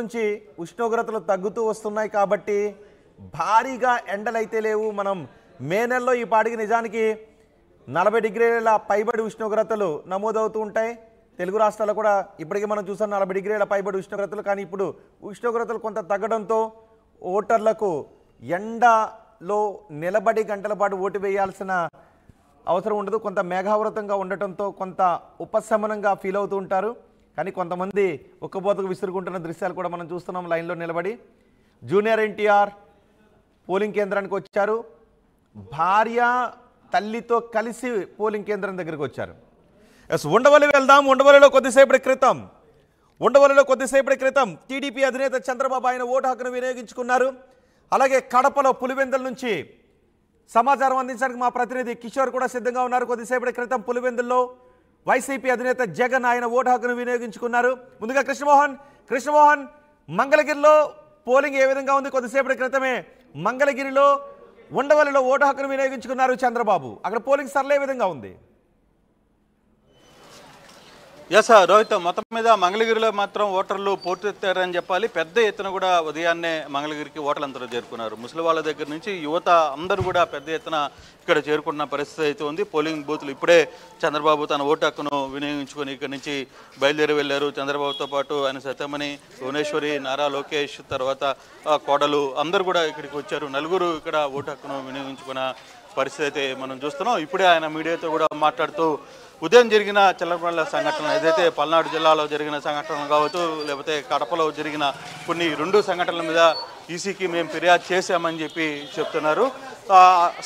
నుంచి ఉష్ణోగ్రతలు తగ్గుతూ వస్తున్నాయి కాబట్టి భారీగా ఎండలైతే లేవు. మనం మే నెలలో ఈ పాటికి నిజానికి 40 డిగ్రీల పైబడి ఉష్ణోగ్రతలు నమోదవుతూ ఉంటాయి. తెలుగు రాష్ట్రాల్లో కూడా ఇప్పటికీ మనం చూసాం 40 డిగ్రీల పైబడి ఉష్ణోగ్రతలు. కానీ ఇప్పుడు ఉష్ణోగ్రతలు కొంత తగ్గడంతో ఓటర్లకు ఎండలో నిలబడి గంటల పాటు ఓటు వేయాల్సిన అవసరం ఉండదు. కొంత మేఘావృతంగా ఉండటంతో కొంత ఉపశమనంగా ఫీల్ అవుతూ ఉంటారు. కానీ కొంతమంది ఒక్కబోతకు విసురుకుంటున్న దృశ్యాలు కూడా మనం చూస్తున్నాం. లైన్లో నిలబడి జూనియర్ ఎన్టీఆర్ పోలింగ్ కేంద్రానికి వచ్చారు. భార్య తల్లితో కలిసి పోలింగ్ కేంద్రం దగ్గరికి వచ్చారు. ఉండవల్లి వెళ్దాం. ఉండవల్లిలో కొద్దిసేపటి క్రితం టీడీపీ అధినేత చంద్రబాబు ఆయన ఓటు హక్కును వినియోగించుకున్నారు. అలాగే కడపలో పులివెందుల నుంచి సమాచారం అందించడానికి మా ప్రతినిధి కిషోర్ కూడా సిద్ధంగా ఉన్నారు. కొద్దిసేపటి క్రితం పులివెందుల్లో వైసీపీ అధినేత జగన్ ఆయన ఓటు హక్కును వినియోగించుకున్నారు. ముందుగా కృష్ణమోహన్ మంగళగిరిలో పోలింగ్ ఏ విధంగా ఉంది? కొద్దిసేపటి క్రితమే మంగళగిరిలో ఉండవల్లిలో ఓటు హక్కును వినియోగించుకున్నారు చంద్రబాబు. అక్కడ పోలింగ్ సరళ ఏ విధంగా ఉంది? ఎస్ రోహిత్, మొత్తం మీద మంగళగిరిలో మాత్రం ఓటర్లు పోటెత్తారని చెప్పాలి. పెద్ద ఎత్తున కూడా ఉదయాన్నే మంగళగిరికి ఓటర్లందరూ చేరుకున్నారు. ముసలి వాళ్ళ దగ్గర నుంచి యువత అందరూ కూడా పెద్ద ఎత్తున ఇక్కడ చేరుకున్న పరిస్థితి అయితే ఉంది. పోలింగ్ బూత్లు ఇప్పుడే చంద్రబాబు తన ఓటు హక్కును వినియోగించుకొని ఇక్కడి నుంచి బయలుదేరి వెళ్ళారు. చంద్రబాబుతో పాటు ఆయన సతీమణి భువనేశ్వరి, నారా లోకేష్, తర్వాత కోడలు అందరూ కూడా ఇక్కడికి వచ్చారు. నలుగురు ఇక్కడ ఓటు హక్కును వినియోగించుకున్న పరిస్థితి అయితే మనం చూస్తున్నాం. ఇప్పుడే ఆయన మీడియాతో కూడా మాట్లాడుతూ ఉదయం జరిగిన చిల్లరపల్లి సంఘటనలు, ఏదైతే పల్నాడు జిల్లాలో జరిగిన సంఘటనలు కావచ్చు, లేకపోతే కడపలో జరిగిన కొన్ని 2 సంఘటనల మీద ఈసీకి మేము ఫిర్యాదు చేశామని చెప్తున్నారు.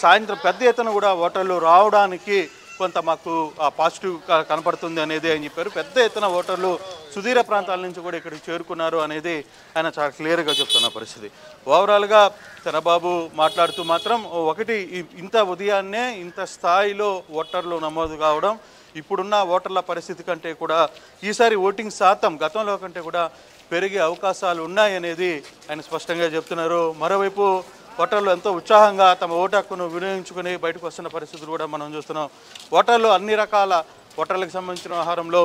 సాయంత్రం పెద్ద ఎత్తున కూడా ఓటర్లు రావడానికి కొంత మాకు పాజిటివ్ కనపడుతుంది అనేది ఆయన చెప్పారు. పెద్ద ఎత్తున ఓటర్లు సుదీర ప్రాంతాల నుంచి కూడా ఇక్కడికి చేరుకున్నారు అనేది ఆయన చాలా క్లియర్గా చెప్తున్న పరిస్థితి. ఓవరాల్గా చంద్రబాబు మాట్లాడుతూ మాత్రం ఒకటి, ఇంత ఉదయాన్నే ఇంత స్థాయిలో ఓటర్లు నమోదు కావడం, ఇప్పుడున్న ఓటర్ల పరిస్థితి కంటే కూడా ఈసారి ఓటింగ్ శాతం గతంలో కంటే కూడా పెరిగే అవకాశాలు ఉన్నాయనేది ఆయన స్పష్టంగా చెప్తున్నారు. మరోవైపు ఓటర్లు ఎంతో ఉత్సాహంగా తమ ఓటు హక్కును వినియోగించుకుని బయటకు వస్తున్న పరిస్థితులు కూడా మనం చూస్తున్నాం. ఓటర్లు అన్ని రకాల ఓటర్లకు సంబంధించిన వ్యవహారంలో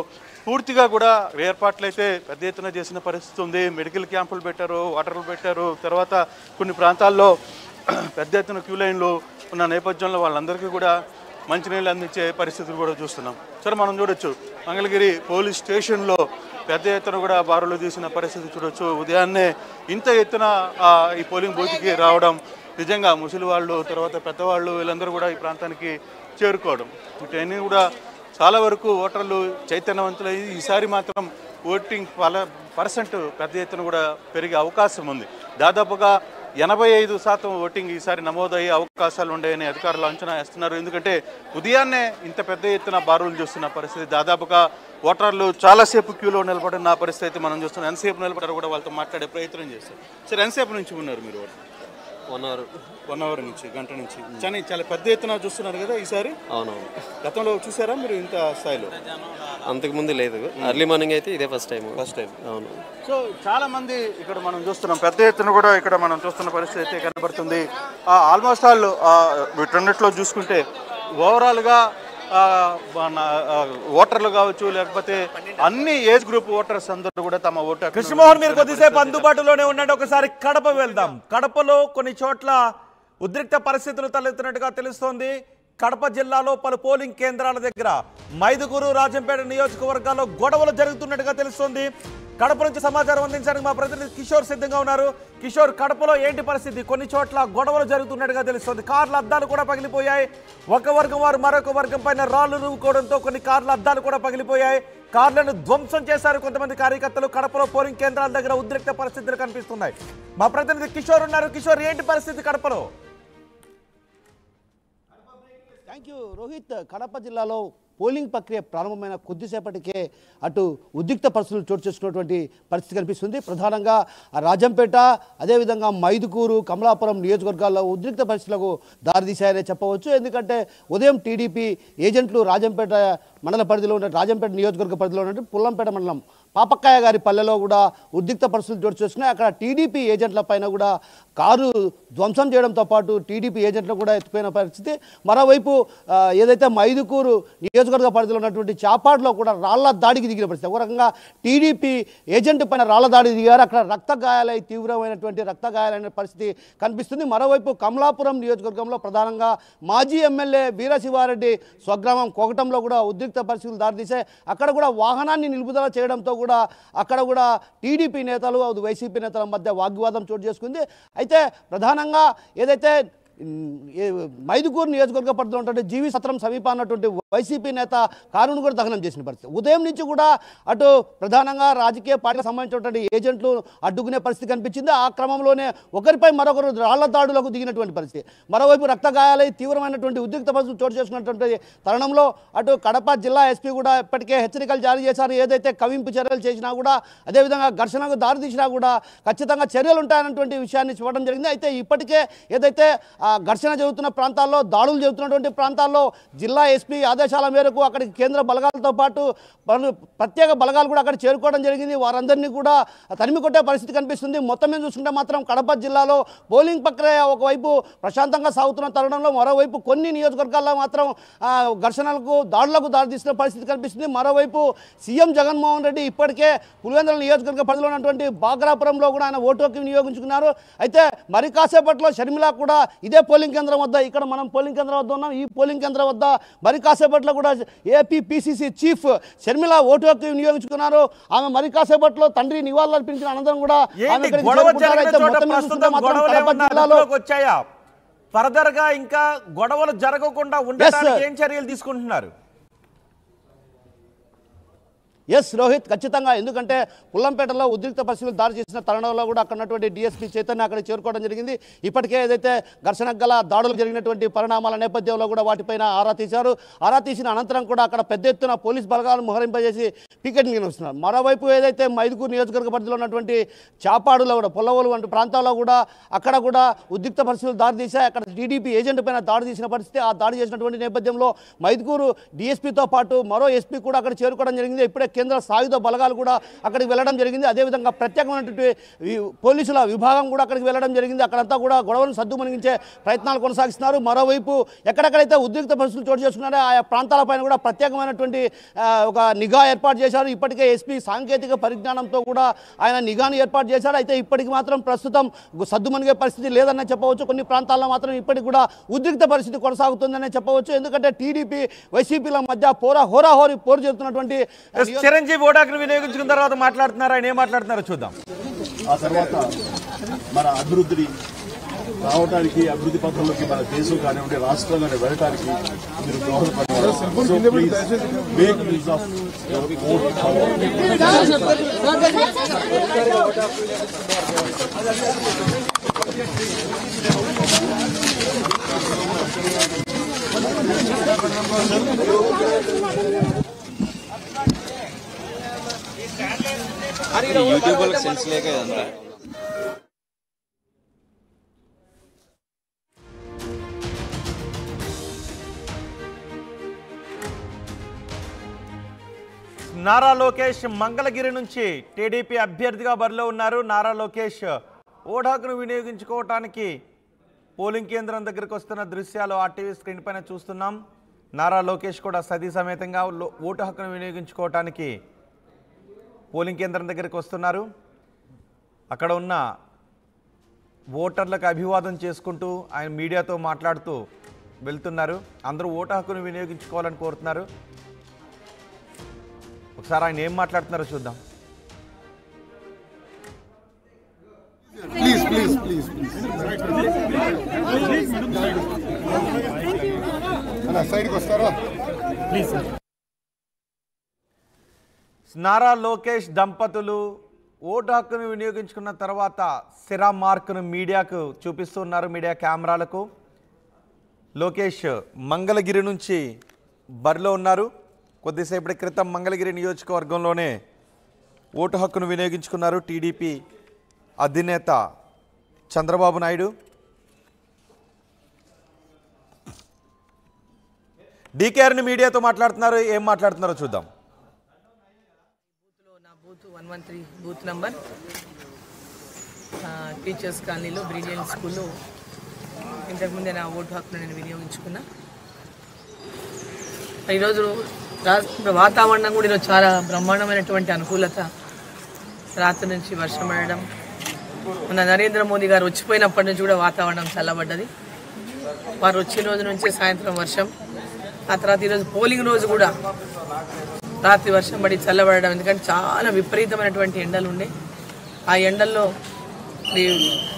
పూర్తిగా కూడా ఏర్పాట్లు అయితే పెద్ద ఎత్తున చేసిన పరిస్థితి ఉంది. మెడికల్ క్యాంపులు పెట్టారు, వాటర్లు పెట్టారు. తర్వాత కొన్ని ప్రాంతాల్లో పెద్ద ఎత్తున క్యూ లైన్లు ఉన్న నేపథ్యంలో వాళ్ళందరికీ కూడా మంచినీళ్ళు అందించే పరిస్థితులు కూడా చూస్తున్నాం. సరే, మనం చూడొచ్చు మంగళగిరి పోలీస్ స్టేషన్లో పెద్ద ఎత్తున కూడా బారులు తీసిన పరిస్థితి చూడొచ్చు. ఉదయాన్నే ఇంత ఎత్తున ఈ పోలింగ్ బూత్కి రావడం నిజంగా ముసలి వాళ్ళు, తర్వాత పెద్దవాళ్ళు వీళ్ళందరూ కూడా ఈ ప్రాంతానికి చేరుకోవడం, వీటన్నీ కూడా చాలా వరకు ఓటర్లు చైతన్యవంతులై ఈసారి మాత్రం ఓటింగ్ % పెద్ద ఎత్తున కూడా పెరిగే అవకాశం ఉంది. దాదాపుగా 85% ఓటింగ్ ఈసారి నమోదయ్యే అవకాశాలు ఉన్నాయని అధికారులు అంచనా వేస్తున్నారు. ఎందుకంటే ఉదయాన్నే ఇంత పెద్ద ఎత్తున బారులు చూస్తున్న పరిస్థితి, దాదాపుగా ఓటర్లు చాలాసేపు క్యూలో నిలబడిన పరిస్థితి మనం చూస్తున్నాం. ఎంతసేపు నిలబడారు కూడా వాళ్ళతో మాట్లాడే ప్రయత్నం చేస్తారు. సరే, ఎంతసేపు నుంచి ఉన్నారు మీరు? 1 అవర్ నుంచి, గంట నుంచి. చాలా పెద్ద ఎత్తున చూస్తున్నారు కదా ఈసారి. అవునవును. గతంలో చూసారా మీరు ఇంత స్థాయిలో? అంతకుముందు లేదు. ఎర్లీ మార్నింగ్ అయితే ఇదే ఫస్ట్ టైం. అవును. సో చాలా మంది ఇక్కడ మనం చూస్తున్నాం, పెద్ద ఎత్తున కూడా ఇక్కడ మనం చూస్తున్న పరిస్థితి అయితే కనబడుతుంది. ఆల్మోస్ట్ ఆల్ వీటన్నిటిలో చూసుకుంటే ఓవరాల్గా ఓటర్లు కావచ్చు, లేకపోతే అన్ని ఏజ్ గ్రూప్ ఓటర్స్ అందరూ కూడా తమ ఓటర్. కృష్ణమోహన్, మీరు కొద్దిసేపు అందుబాటులోనే ఉండండి. ఒకసారి కడప వెళ్దాం. కడపలో కొన్ని చోట్ల ఉద్రిక్త పరిస్థితులు తలెత్తినట్టుగా తెలుస్తోంది. కడప జిల్లాలో పలు పోలింగ్ కేంద్రాల దగ్గర మైదుకూరు, రాజంపేట నియోజకవర్గాల్లో గొడవలు జరుగుతున్నట్టుగా తెలుస్తోంది. కడప నుంచి సమాచారం అందించడానికి మా ప్రతినిధి కిషోర్ సిద్ధంగా ఉన్నారు. కిషోర్, కడపలో ఏంటి పరిస్థితి? కొన్ని చోట్ల గొడవలు జరుగుతున్నట్టుగా తెలుస్తోంది. కార్ల అద్దాలు కూడా పగిలిపోయాయి. ఒక వర్గం వారు మరొక వర్గం పైన రాళ్లు రువ్వుకోవడంతో కొన్ని కార్ల అద్దాలు కూడా పగిలిపోయాయి. కార్లను ధ్వంసం చేశారు కొంతమంది కార్యకర్తలు. కడపలో పోలింగ్ కేంద్రాల దగ్గర ఉద్రిక్త పరిస్థితులు కనిపిస్తున్నాయి. మా ప్రతినిధి కిషోర్ ఉన్నారు. కిషోర్, ఏంటి పరిస్థితి కడపలో? Thank you Rohit. కడప జిల్లాలో పోలింగ్ ప్రక్రియ ప్రారంభమైన కొద్దిసేపటికే అటు ఉద్రిక్త పరిస్థితులు చోటు చేసుకున్నటువంటి పరిస్థితి కనిపిస్తుంది. ప్రధానంగా రాజంపేట, అదేవిధంగా మైదుకూరు, కమలాపురం నియోజకవర్గాల్లో ఉద్రిక్త పరిస్థితులకు దారితీశాయనే చెప్పవచ్చు. ఎందుకంటే ఉదయం టీడీపీ ఏజెంట్లు రాజంపేట మండల పరిధిలో ఉన్న రాజంపేట నియోజకవర్గ పరిధిలో ఉన్నట్టు పుల్లంపేట మండలం పాపక్కయ్య గారి పల్లెలో కూడా ఉద్రిక్త పరిస్థితులు చోటు చేసుకున్నాయి. అక్కడ టీడీపీ ఏజెంట్ల పైన కూడా కారు ధ్వంసం చేయడంతో పాటు టీడీపీ ఏజెంట్లు కూడా ఎత్తిపోయిన పరిస్థితి. మరోవైపు ఏదైతే మైదుకూరు నియోజకవర్గ పరిధిలో ఉన్నటువంటి చాపాడులో కూడా రాళ్ల దాడికి దిగిన పరిస్థితి. ఒక రకంగా టీడీపీ ఏజెంట్ పైన రాళ్ల దాడి దిగారు. అక్కడ రక్త గాయాలై తీవ్రమైనటువంటి రక్త గాయాలైన పరిస్థితి కనిపిస్తుంది. మరోవైపు కమలాపురం నియోజకవర్గంలో ప్రధానంగా మాజీ ఎమ్మెల్యే వీరశివారెడ్డి స్వగ్రామం కోకటంలో కూడా ఉద్రిక్త పరిస్థితులు దారితీశాయి. అక్కడ కూడా వాహనాన్ని నిలుపుదల చేయడంతో కూడా అక్కడ కూడా టీడీపీ నేతలు వైసీపీ నేతల మధ్య వాగ్వివాదం చోటు చేసుకుంది. అయితే ప్రధానంగా ఏదైతే మైదుకూరు నియోజకవర్గ పరిధిలో ఉన్నటువంటి జీవి సత్రం సమీప అన్నటువంటి వైసీపీ నేత కారును కూడా దహనం చేసిన పరిస్థితి. ఉదయం నుంచి కూడా అటు ప్రధానంగా రాజకీయ పార్టీకి సంబంధించినటువంటి ఏజెంట్లు అడ్డుకునే పరిస్థితి కనిపించింది. ఆ క్రమంలోనే ఒకరిపై మరొకరు రాళ్ల దాడులకు దిగినటువంటి పరిస్థితి. మరోవైపు రక్త గాయాలై తీవ్రమైనటువంటి ఉద్రిక్త పరిస్థితులు చోటు చేసుకున్నటువంటి తరుణంలో అటు కడప జిల్లా ఎస్పీ కూడా ఇప్పటికే హెచ్చరికలు జారీ చేశారు. ఏదైతే కవింపు చర్యలు చేసినా కూడా అదేవిధంగా ఘర్షణకు దారి తీసినా కూడా ఖచ్చితంగా చర్యలు ఉంటాయన్నటువంటి విషయాన్ని చూడడం జరిగింది. అయితే ఇప్పటికే ఏదైతే ఘర్షణ జరుగుతున్న ప్రాంతాల్లో దాడులు జరుగుతున్నటువంటి ప్రాంతాల్లో జిల్లా ఎస్పీ ఆదేశాల మేరకు అక్కడికి కేంద్ర బలగాలతో పాటు ప్రత్యేక బలగాలు కూడా అక్కడ చేరుకోవడం జరిగింది. వారందరినీ కూడా తరిమి కొట్టే పరిస్థితి కనిపిస్తుంది. మొత్తం మీద చూసుకుంటే మాత్రం కడప జిల్లాలో పోలింగ్ ప్రక్రియ ఒకవైపు ప్రశాంతంగా సాగుతున్న తరుణంలో మరోవైపు కొన్ని నియోజకవర్గాల్లో మాత్రం ఘర్షణలకు దాడులకు దారితీసిన పరిస్థితి కనిపిస్తుంది. మరోవైపు సీఎం జగన్మోహన్ రెడ్డి ఇప్పటికే పులివెందుల నియోజకవర్గ పరిధిలో ఉన్నటువంటి బాగ్రాపురంలో కూడా ఆయన ఓటు హక్కు వినియోగించుకున్నారు. అయితే మరి కాసేపట్లో షర్మిల కూడా ఇదే పోలింగ్ కేంద్రం వద్ద, ఇక్కడ మనం పోలింగ్ కేంద్రం వద్ద ఉన్నాం, ఈ పోలింగ్ కేంద్రం వద్ద మరి కాసేపట్లో కూడా AP PCC chief Sharmila vote హక్కు వినియోగించుకున్నారు. ఆమె మరి కాసేపట్లో తండ్రి నివాళులు అర్పించిన అనంతరం కూడా వచ్చాయా ఫర్దర్ గా ఇంకా గొడవలు జరగకుండా ఉండడానికి ఏం చర్యలు తీసుకుంటున్నారు? ఎస్ రోహిత్, ఖచ్చితంగా. ఎందుకంటే పుల్లంపేటలో ఉద్రిక్త పరిస్థితులు దారి చేసిన తరుణంలో కూడా అక్కడ ఉన్నటువంటి డిఎస్పీ చైతన్య అక్కడ చేరుకోవడం జరిగింది. ఇప్పటికే ఏదైతే ఘర్షణకు గల దాడులు జరిగినటువంటి పరిణామాల నేపథ్యంలో కూడా వాటిపైన ఆరా తీశారు. ఆరా తీసిన అనంతరం కూడా అక్కడ పెద్ద ఎత్తున పోలీస్ బలగాలను మోహరింపజేసి పికెట్ నిర్వహిస్తున్నారు. మరోవైపు ఏదైతే మైదుకూరు నియోజకవర్గ పరిధిలో ఉన్నటువంటి చాపాడులో కూడా పొల్లవోలు వంటి ప్రాంతాల్లో కూడా అక్కడ కూడా ఉద్రిక్త పరిస్థితులు దారి తీశాయి. అక్కడ టీడీపీ ఏజెంట్ పైన దాడి చేసిన పరిస్థితి. ఆ దాడి చేసినటువంటి నేపథ్యంలో మైదుకూరు డిఎస్పీతో పాటు మరో ఎస్పీ కూడా అక్కడ చేరుకోవడం జరిగింది. ఇప్పుడే కేంద్ర సాయుధ బలగాలు కూడా అక్కడికి వెళ్ళడం జరిగింది. అదేవిధంగా ప్రత్యేకమైనటువంటి పోలీసుల విభాగం కూడా అక్కడికి వెళ్ళడం జరిగింది. అక్కడంతా కూడా గొడవను సద్దుమణిగించే ప్రయత్నాలు కొనసాగిస్తున్నారు. మరోవైపు ఎక్కడెక్కడైతే ఉద్రిక్త పరిస్థితులు చోటు చేసుకున్నారో ఆయా ప్రాంతాలపైన కూడా ప్రత్యేకమైనటువంటి ఒక నిఘా ఏర్పాటు చేశారు. ఇప్పటికే ఎస్పీ సాంకేతిక పరిజ్ఞానంతో కూడా ఆయన నిఘాను ఏర్పాటు చేశారు. అయితే ఇప్పటికి మాత్రం ప్రస్తుతం సద్దుమణిగే పరిస్థితి లేదనే చెప్పవచ్చు. కొన్ని ప్రాంతాల్లో మాత్రం ఇప్పటికి కూడా ఉద్రిక్త పరిస్థితి కొనసాగుతుందనే చెప్పవచ్చు. ఎందుకంటే టీడీపీ వైసీపీల మధ్య హోరాహోరీ పోరు జరుగుతున్నటువంటి చిరంజీవి ఓటాకును వినియోగించుకున్న తర్వాత మాట్లాడుతున్నారు. ఆయన ఏం మాట్లాడుతున్నారో చూద్దాం. ఆ తర్వాత మన అభివృద్ధిని రావడానికి, అభివృద్ధి పథంలోకి మన దేశం కానివ్వండి రాష్ట్రం కానీ వెళ్ళడానికి మీరు దోహదపడతారు. యూట్యూబ్ వాళ్ళకి సెన్స్ లేక ఇదంతా. నారా లోకేష్ మంగళగిరి నుంచి టీడీపీ అభ్యర్థిగా బరిలో ఉన్నారు. నారా లోకేష్ ఓటు హక్కును వినియోగించుకోవటానికి పోలింగ్ కేంద్రం దగ్గరకు వస్తున్న దృశ్యాలు ఆర్టీవీ స్క్రీన్ పైన చూస్తున్నాం. నారా లోకేష్ కూడా సతీ సమేతంగా ఓటు హక్కును వినియోగించుకోవటానికి పోలింగ్ కేంద్రం దగ్గరికి వస్తున్నారు. అక్కడ ఉన్న ఓటర్లకు అభివాదం చేసుకుంటూ ఆయన మీడియాతో మాట్లాడుతూ వెళ్తున్నారు. అందరూ ఓటు హక్కును వినియోగించుకోవాలని కోరుతున్నారు. ఒకసారి ఆయన ఏం మాట్లాడుతున్నారో చూద్దాం. నారా లోకేష్ దంపతులు ఓటు హక్కును వినియోగించుకున్న తర్వాత సిరా మార్కును మీడియాకు చూపిస్తున్నారు, మీడియా కెమెరాలకు. లోకేష్ మంగళగిరి నుంచి బరిలో ఉన్నారు. కొద్దిసేపటి క్రితం మంగళగిరి నియోజకవర్గంలోనే ఓటు హక్కును వినియోగించుకున్నారు టీడీపీ అధినేత చంద్రబాబు నాయుడు. డీకేఆర్ని మీడియాతో మాట్లాడుతున్నారు. ఏం మాట్లాడుతున్నారో చూద్దాం. 113 బూత్ నంబర్ టీచర్స్ కాలనీలో బ్రిలియన్ స్కూల్లో ఇంతకుముందే నా ఓటు హక్కును నేను వినియోగించుకున్నా. ఈరోజు వాతావరణం కూడా ఈరోజు చాలా బ్రహ్మాండమైనటువంటి అనుకూలత. రాత్రి నుంచి వర్షం పడడం, మన నరేంద్ర మోదీ గారు వచ్చిపోయినప్పటి నుంచి కూడా వాతావరణం చల్లబడ్డది. వారు వచ్చిన రోజు నుంచే సాయంత్రం వర్షం, ఆ తర్వాత ఈరోజు పోలింగ్ రోజు కూడా రాత్రి వర్షం పడి చల్లబడడం. ఎందుకంటే చాలా విపరీతమైనటువంటి ఎండలు ఉండే. ఆ ఎండల్లో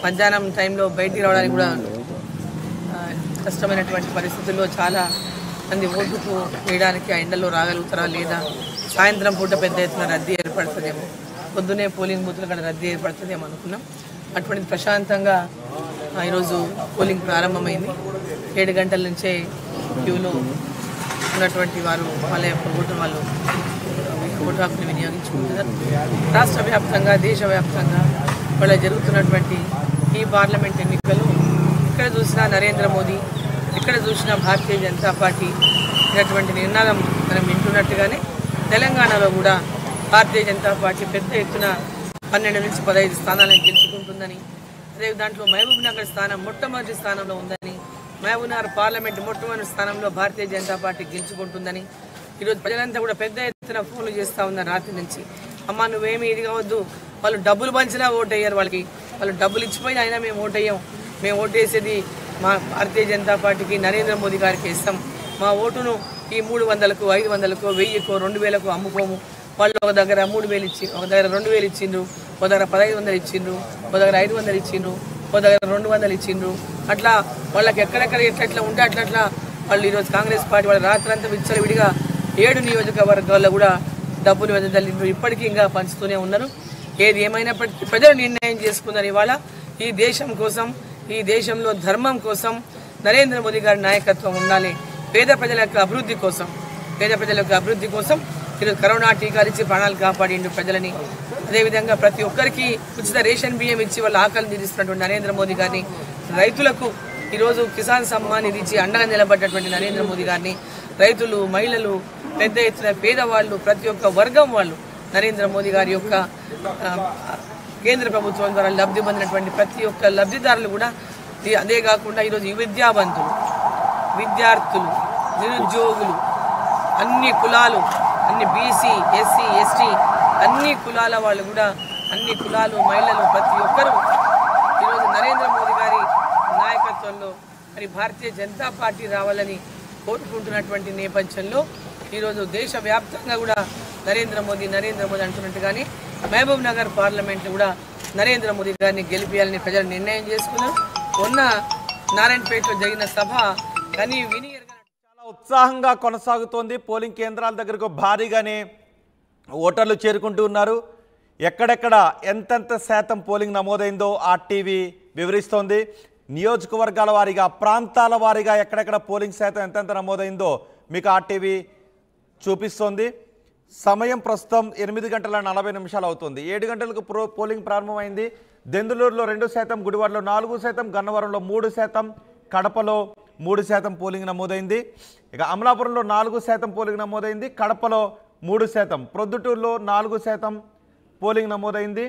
మధ్యాహ్నం టైంలో బయటికి రావడానికి కూడా కష్టమైనటువంటి పరిస్థితుల్లో చాలా మంది ఓటుకు వేయడానికి ఆ ఎండల్లో రాగలుగుతారా లేదా, సాయంత్రం పూట పెద్ద ఎత్తున రద్దీ ఏర్పడుతుందేమో, పొద్దునే పోలింగ్ బూత్ల కూడా రద్దీ ఏర్పడుతుందేమో అనుకున్నాం. అటువంటి ప్రశాంతంగా ఈరోజు పోలింగ్ ప్రారంభమైంది. 7 గంటల నుంచే క్యూలో ఉన్నటువంటి వారు వాళ్ళ యొక్క ఓటు హక్కుని వినియోగించుకుంటున్నారు. రాష్ట్ర వ్యాప్తంగా, దేశవ్యాప్తంగా వాళ్ళ జరుగుతున్నటువంటి ఈ పార్లమెంట్ ఎన్నికలు ఇక్కడ చూసినా నరేంద్ర మోదీ, ఇక్కడ చూసినా భారతీయ జనతా పార్టీ ఇటువంటి నినాదం మనం వింటున్నట్టుగానే తెలంగాణలో కూడా భారతీయ జనతా పార్టీ పెద్ద ఎత్తున 12 నుంచి 15 స్థానాలను గెలుచుకుంటుందని, అదే దాంట్లో మహబూబ్ నగర్ స్థానం మొట్టమొదటి స్థానంలో ఉందని, మహబూబ్ నగర్ పార్లమెంట్ మొట్టమొదటి స్థానంలో భారతీయ జనతా పార్టీ గెలుచుకుంటుందని ఈరోజు ప్రజలంతా కూడా పెద్ద ఎత్తున ఫోన్లు చేస్తూ ఉన్నారు రాత్రి నుంచి. అమ్మ నువ్వేమి ఇది కావద్దు, వాళ్ళు డబ్బులు పంచినా ఓటు వేయరు, వాళ్ళు డబ్బులు ఇచ్చిపోయినా అయినా మేము ఓటేయం, మేము ఓటేసేది మా భారతీయ జనతా పార్టీకి నరేంద్ర మోదీ గారికి ఇస్తాం, మా ఓటును ఈ 300కు 500కు 1000కు 2000కు అమ్ముకోము. వాళ్ళు ఒక దగ్గర 3000 ఇచ్చి, ఒక దగ్గర 2000 ఇచ్చిండ్రు, ఒక దగ్గర 1500 ఇచ్చిండ్రు, ఒక దగ్గర 500 ఇచ్చిండ్రు, ఒక దగ్గర 200 ఇచ్చిండ్రు. అట్లా వాళ్ళకి ఎక్కడెక్కడ ఎట్లా ఉంటే అట్లా వాళ్ళు ఈరోజు కాంగ్రెస్ పార్టీ వాళ్ళు రాత్రంతా విచ్చలవిడిగా 7 నియోజకవర్గాల్లో కూడా డబ్బులు వెదజల్లిండ్రు. ఇప్పటికీ ఇంకా పంచుతూనే ఉన్నారు. ఏది ఏమైనప్పటికీ ప్రజలు నిర్ణయం చేసుకున్నారు. ఇవాళ ఈ దేశం కోసం, ఈ దేశంలో ధర్మం కోసం నరేంద్ర మోదీ గారి నాయకత్వం ఉండాలి. పేద ప్రజల యొక్క అభివృద్ధి కోసం ఈరోజు కరోనా టీకాలు ఇచ్చి ప్రాణాలు కాపాడిండు ప్రజలని. అదేవిధంగా ప్రతి ఒక్కరికి ఉచిత రేషన్ బియ్యం ఇచ్చి వాళ్ళ ఆకలిని తీరుస్తున్నటువంటి నరేంద్ర మోదీ గారిని, రైతులకు ఈరోజు కిసాన్ సమ్మాన్ నిధి ఇచ్చి అండగా నిలబడ్డటువంటి నరేంద్ర మోదీ గారిని, రైతులు, మహిళలు, పెద్ద ఎత్తున పేదవాళ్ళు, ప్రతి ఒక్క వర్గం వాళ్ళు నరేంద్ర మోదీ గారి యొక్క కేంద్ర ప్రభుత్వం ద్వారా లబ్ధి పొందినటువంటి ప్రతి ఒక్క లబ్ధిదారులు కూడా, అదే కాకుండా ఈరోజు విద్యావంతులు, విద్యార్థులు, నిరుద్యోగులు, అన్ని కులాలు, అన్ని బీసీ, ఎస్సీ, ఎస్టీ అన్ని కులాల వాళ్ళు కూడా, అన్ని కులాలు, మహిళలు ప్రతి ఒక్కరూ ఈరోజు నరేంద్ర మోదీ గారి నాయకత్వంలో మరి భారతీయ జనతా పార్టీ రావాలని కోరుకుంటున్నటువంటి నేపథ్యంలో ఈరోజు దేశవ్యాప్తంగా కూడా నరేంద్ర మోదీ అంటున్నట్టుగానే మహబూబ్ నగర్ పార్లమెంట్లో కూడా నరేంద్ర మోదీ గారిని గెలిపించాలని ప్రజలు నిర్ణయం చేసుకున్నారు. మొన్న నారాయణపేటలో జరిగిన సభ కానీ విని చాలా ఉత్సాహంగా కొనసాగుతోంది. పోలింగ్ కేంద్రాల దగ్గరకు భారీగానే ఓటర్లు చేరుకుంటూ ఉన్నారు. ఎక్కడెక్కడ ఎంతెంత శాతం పోలింగ్ నమోదైందో ఆర్టీవీ వివరిస్తోంది. నియోజకవర్గాల వారీగా, ప్రాంతాల వారీగా ఎక్కడెక్కడ పోలింగ్ శాతం ఎంతెంత నమోదైందో మీకు ఆర్టీవీ చూపిస్తోంది. సమయం ప్రస్తుతం 8:40 అవుతుంది. 7 గంటలకు పోలింగ్ ప్రారంభమైంది. దెందులూరులో 2%, గుడివాడలో 4%, గన్నవరంలో 3%, కడపలో 3% పోలింగ్ నమోదైంది. ఇక అమలాపురంలో 4% పోలింగ్ నమోదైంది. కడపలో 3%, ప్రొద్దుటూరులో 4% పోలింగ్ నమోదైంది.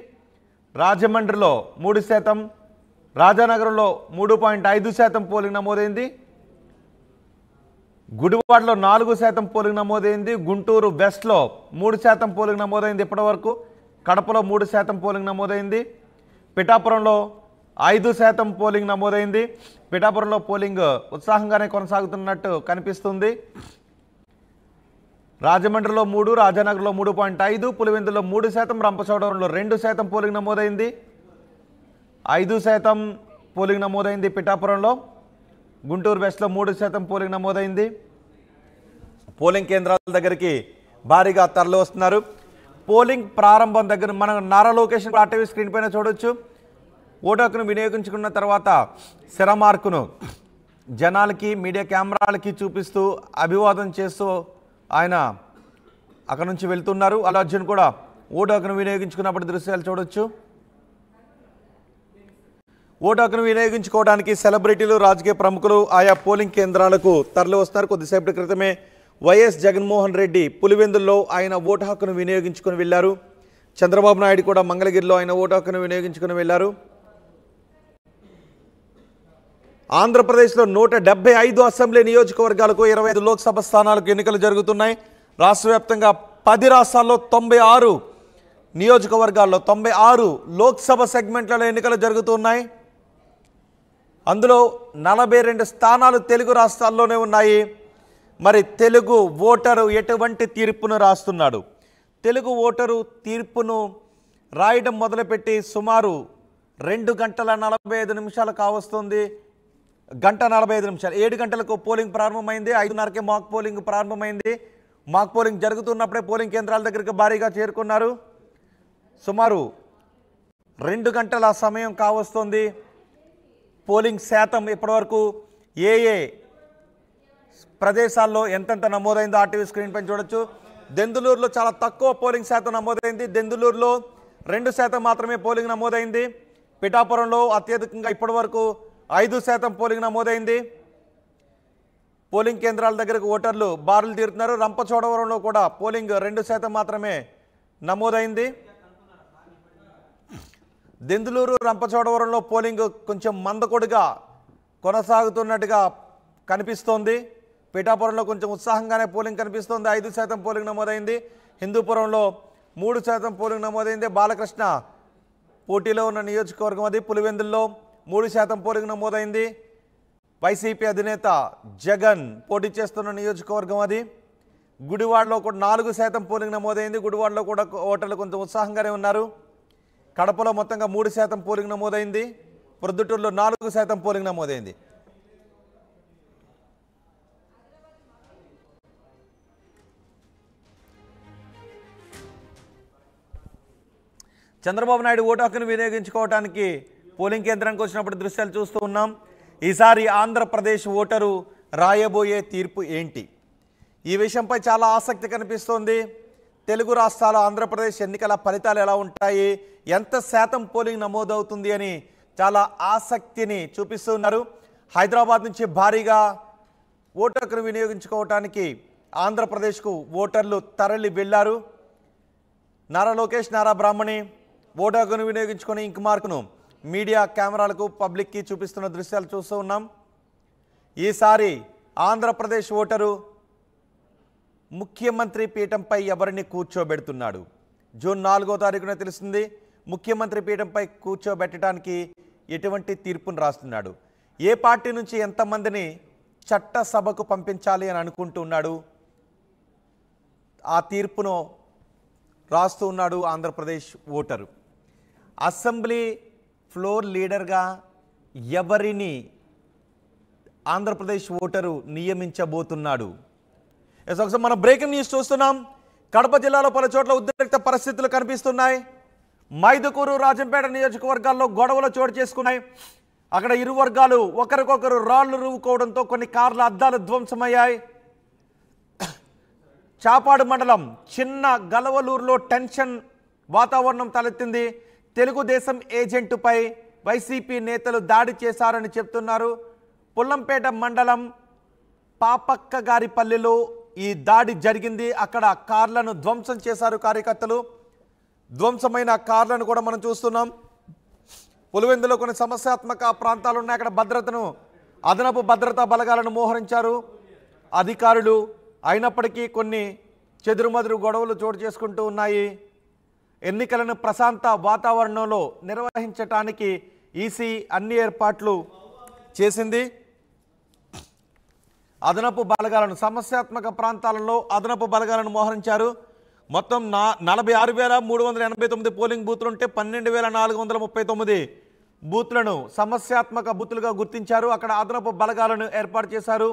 రాజమండ్రిలో 3%, రాజానగరంలో 3.5% పోలింగ్ నమోదైంది. గుడివాడలో 4% పోలింగ్ నమోదైంది. గుంటూరు వెస్ట్లో 3% పోలింగ్ నమోదైంది ఇప్పటివరకు. కడపలో 3% పోలింగ్ నమోదైంది. పిఠాపురంలో 5% పోలింగ్ నమోదైంది. పిఠాపురంలో పోలింగ్ ఉత్సాహంగానే కొనసాగుతున్నట్టు కనిపిస్తుంది. రాజమండ్రిలో 3, రాజానగర్లో 3.5, పులివెందులో 3%, రంపచోడవరంలో 2% పోలింగ్ నమోదైంది. 5% పోలింగ్ నమోదైంది పిఠాపురంలో. గుంటూరు వెస్ట్లో 3% పోలింగ్ నమోదైంది. పోలింగ్ కేంద్రాల దగ్గరికి భారీగా తరలి వస్తున్నారు. పోలింగ్ ప్రారంభం దగ్గర మనం నారా లొకేషన్ ఆర్టీవీ స్క్రీన్ పైన చూడొచ్చు. ఓటు హక్కును వినియోగించుకున్న తర్వాత శర మార్కును జనాలకి, మీడియా కెమెరాలకి చూపిస్తూ అభివాదం చేస్తూ ఆయన అక్కడ నుంచి వెళ్తున్నారు. అల్లు అర్జున్ కూడా ఓటు హక్కును వినియోగించుకున్నప్పుడు దృశ్యాలు చూడొచ్చు. ఓటు హక్కును వినియోగించుకోవడానికి సెలబ్రిటీలు, రాజకీయ ప్రముఖులు ఆయా పోలింగ్ కేంద్రాలకు తరలి వస్తున్నారు. కొద్దిసేపటి క్రితమే వైఎస్ జగన్మోహన్ రెడ్డి పులివెందుల్లో ఆయన ఓటు హక్కును వినియోగించుకుని వెళ్లారు. చంద్రబాబు నాయుడు కూడా మంగళగిరిలో ఆయన ఓటు హక్కును వినియోగించుకుని వెళ్లారు. ఆంధ్రప్రదేశ్లో 175 అసెంబ్లీ నియోజకవర్గాలకు 25 లోక్సభ స్థానాలకు ఎన్నికలు జరుగుతున్నాయి. రాష్ట్ర వ్యాప్తంగా 10 రాష్ట్రాల్లో 96 నియోజకవర్గాల్లో 96 లోక్సభ సెగ్మెంట్లలో ఎన్నికలు జరుగుతున్నాయి. అందులో 42 స్థానాలు తెలుగు రాష్ట్రాల్లోనే ఉన్నాయి. మరి తెలుగు ఓటరు ఎటువంటి తీర్పును రాస్తున్నాడు? తెలుగు ఓటరు తీర్పును రాయడం మొదలుపెట్టి సుమారు 2 గంటల 45 నిమిషాలు కావస్తుంది. 1:45 నిమిషాలు. 7 గంటలకు పోలింగ్ ప్రారంభమైంది. 5:30కే మాక్ పోలింగ్ ప్రారంభమైంది. మాక్ పోలింగ్ జరుగుతున్నప్పుడే పోలింగ్ కేంద్రాల దగ్గరికి భారీగా చేరుకున్నారు. సుమారు 2 గంటల సమయం కావస్తుంది. పోలింగ్ శాతం ఇప్పటివరకు ఏ ప్రదేశాల్లో ఎంతెంత నమోదైందో ఆర్టీవీ స్క్రీన్ పైన చూడొచ్చు. దెందులూరులో చాలా తక్కువ పోలింగ్ శాతం నమోదైంది. దెందులూరులో 2% మాత్రమే పోలింగ్ నమోదైంది. పిఠాపురంలో అత్యధికంగా ఇప్పటివరకు 5% పోలింగ్ నమోదైంది. పోలింగ్ కేంద్రాల దగ్గరకు ఓటర్లు బారులు తీరుతున్నారు. రంపచోడవరంలో కూడా పోలింగ్ 2% మాత్రమే నమోదైంది. దెందులూరు రంపచోడవరంలో పోలింగ్ కొంచెం మందకొడిగా కొనసాగుతున్నట్టుగా కనిపిస్తోంది. పిఠాపురంలో కొంచెం ఉత్సాహంగానే పోలింగ్ కనిపిస్తోంది. 5% పోలింగ్ నమోదైంది. హిందూపురంలో 3% పోలింగ్ నమోదైంది. బాలకృష్ణ పోటీలో ఉన్న నియోజకవర్గం అది. పులివెందుల్లో 3% పోలింగ్ నమోదైంది. వైసీపీ అధినేత జగన్ పోటీ చేస్తున్న నియోజకవర్గం అది. గుడివాడలో కూడా 4% పోలింగ్ నమోదైంది. గుడివాడలో కూడా ఓటర్లు కొంచెం ఉత్సాహంగానే ఉన్నారు. కడపలో మొత్తంగా 3% పోలింగ్ నమోదైంది. ప్రొద్దుటూరులో 4% పోలింగ్ నమోదైంది. చంద్రబాబు నాయుడు ఓటు హక్కును వినియోగించుకోవడానికి పోలింగ్ కేంద్రానికి వచ్చినప్పుడు దృశ్యాలు చూస్తూ ఉన్నాం. ఈసారి ఆంధ్రప్రదేశ్ ఓటరు రాయబోయే తీర్పు ఏంటి? ఈ విషయంపై చాలా ఆసక్తి కనిపిస్తోంది. తెలుగు రాష్ట్రాల ఆంధ్రప్రదేశ్ ఎన్నికల ఫలితాలు ఎలా ఉంటాయి, ఎంత శాతం పోలింగ్ నమోదవుతుంది అని చాలా ఆసక్తిని చూపిస్తున్నారు. హైదరాబాద్ నుంచి భారీగా ఓటు హక్కును వినియోగించుకోవడానికి ఆంధ్రప్రదేశ్కు ఓటర్లు తరలి వెళ్లారు. నారా లోకేష్, నారా బ్రాహ్మణి ఓటు హక్కును వినియోగించుకొని ఇంక్ మార్కును మీడియా కెమెరాలకు పబ్లిక్కి చూపిస్తున్న దృశ్యాలు చూస్తూ ఉన్నాం. ఈసారి ఆంధ్రప్రదేశ్ ఓటరు ముఖ్యమంత్రి పీఠంపై ఎవరిని కూర్చోబెడుతున్నాడు? జూన్ 4వ తారీఖున తెలుస్తుంది. ముఖ్యమంత్రి పీఠంపై కూర్చోబెట్టడానికి ఎటువంటి తీర్పును రాస్తున్నాడు? ఏ పార్టీ నుంచి ఎంతమందిని చట్టసభకు పంపించాలి అని అనుకుంటున్నాడు? ఆ తీర్పును రాస్తూ ఉన్నాడు ఆంధ్రప్రదేశ్ ఓటరు. అసెంబ్లీ ఫ్లోర్ లీడర్గా ఎవరిని ఆంధ్రప్రదేశ్ ఓటరు నియమించబోతున్నాడు? ఒకసారి మనం బ్రేకింగ్ న్యూస్ చూస్తున్నాం. కడప జిల్లాలో పలు చోట్ల ఉద్రిక్త పరిస్థితులు కనిపిస్తున్నాయి. మైదుకూరు, రాజంపేట నియోజకవర్గాల్లో గొడవలు చోటు చేసుకున్నాయి. అక్కడ ఇరు వర్గాలు ఒకరికొకరు రాళ్లు రువ్వుకోవడంతో కొన్ని కార్ల అద్దాలు ధ్వంసమయ్యాయి. చాపాడు మండలం చిన్న గలవలూరులో టెన్షన్ వాతావరణం తలెత్తింది. తెలుగుదేశం ఏజెంటుపై వైసీపీ నేతలు దాడి చేశారని చెప్తున్నారు. పుల్లంపేట మండలం పాపక్కగారిపల్లిలో ఈ దాడి జరిగింది. అక్కడ కార్లను ధ్వంసం చేశారు కార్యకర్తలు. ధ్వంసమైన కార్లను కూడా మనం చూస్తున్నాం. పులివెందులో కొన్ని సమస్యాత్మక ప్రాంతాలు ఉన్నాయి. అక్కడ అదనపు భద్రతా బలగాలను మోహరించారు అధికారులు. అయినప్పటికీ కొన్ని చెదురుమదురు గొడవలు చోటు చేసుకుంటూ ఉన్నాయి. ఎన్నికలను ప్రశాంత వాతావరణంలో నిర్వహించడానికి ఈసీ అన్ని ఏర్పాట్లు చేసింది. అదనపు బలగాలను సమస్యాత్మక ప్రాంతాలలో అదనపు బలగాలను మోహరించారు. మొత్తం 46,389 పోలింగ్ బూత్లుంటే 12,439 బూత్లను సమస్యాత్మక బూత్లుగా గుర్తించారు. అక్కడ అదనపు బలగాలను ఏర్పాటు చేశారు.